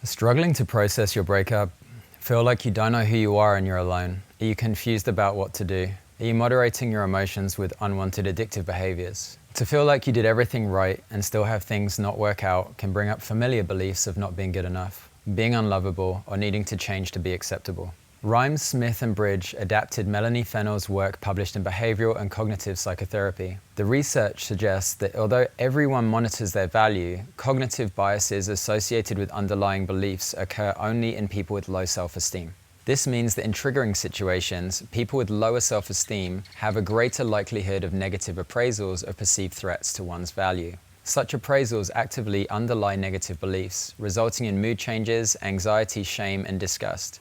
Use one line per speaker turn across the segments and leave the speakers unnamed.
Struggling to process your breakup? Feel like you don't know who you are and you're alone? Are you confused about what to do? Are you moderating your emotions with unwanted addictive behaviors? To feel like you did everything right and still have things not work out can bring up familiar beliefs of not being good enough, being unlovable, or needing to change to be acceptable. Rhymes, Smith and Bridge adapted Melanie Fennell's work published in Behavioral and Cognitive Psychotherapy. The research suggests that although everyone monitors their value, cognitive biases associated with underlying beliefs occur only in people with low self-esteem. This means that in triggering situations, people with lower self-esteem have a greater likelihood of negative appraisals of perceived threats to one's value. Such appraisals actively underlie negative beliefs, resulting in mood changes, anxiety, shame, and disgust.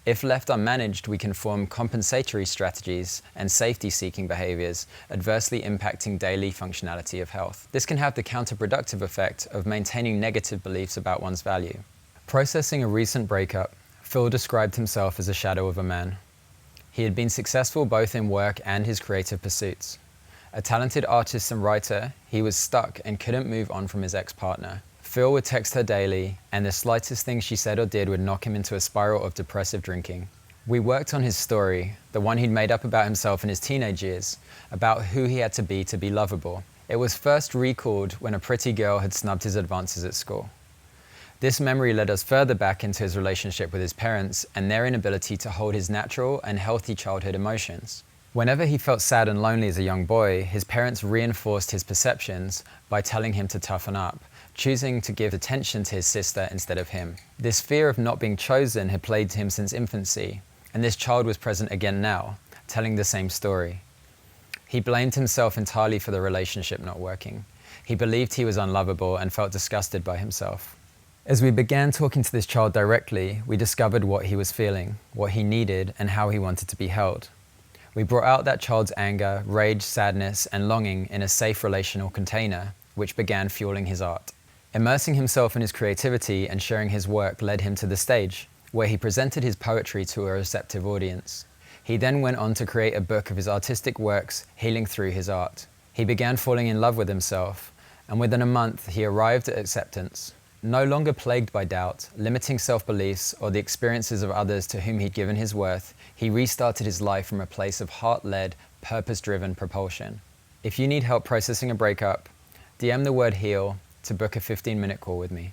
If left unmanaged, we can form compensatory strategies and safety-seeking behaviors, adversely impacting daily functionality of health. This can have the counterproductive effect of maintaining negative beliefs about one's value. Processing a recent breakup, Phil described himself as a shadow of a man. He had been successful both in work and his creative pursuits. A talented artist and writer, he was stuck and couldn't move on from his ex-partner. Phil would text her daily, and the slightest thing she said or did would knock him into a spiral of depressive drinking. We worked on his story, the one he'd made up about himself in his teenage years, about who he had to be lovable. It was first recalled when a pretty girl had snubbed his advances at school. This memory led us further back into his relationship with his parents and their inability to hold his natural and healthy childhood emotions. Whenever he felt sad and lonely as a young boy, his parents reinforced his perceptions by telling him to toughen up, choosing to give attention to his sister instead of him. This fear of not being chosen had plagued him since infancy, and this child was present again now, telling the same story. He blamed himself entirely for the relationship not working. He believed he was unlovable and felt disgusted by himself. As we began talking to this child directly, we discovered what he was feeling, what he needed, and how he wanted to be held. We brought out that child's anger, rage, sadness, and longing in a safe relational container, which began fueling his art. Immersing himself in his creativity and sharing his work led him to the stage, where he presented his poetry to a receptive audience. He then went on to create a book of his artistic works, healing through his art. He began falling in love with himself, and within a month he arrived at acceptance. No longer plagued by doubt, limiting self-beliefs, or the experiences of others to whom he'd given his worth, he restarted his life from a place of heart-led, purpose-driven propulsion. If you need help processing a breakup, DM the word HEAL to book a 15-minute call with me.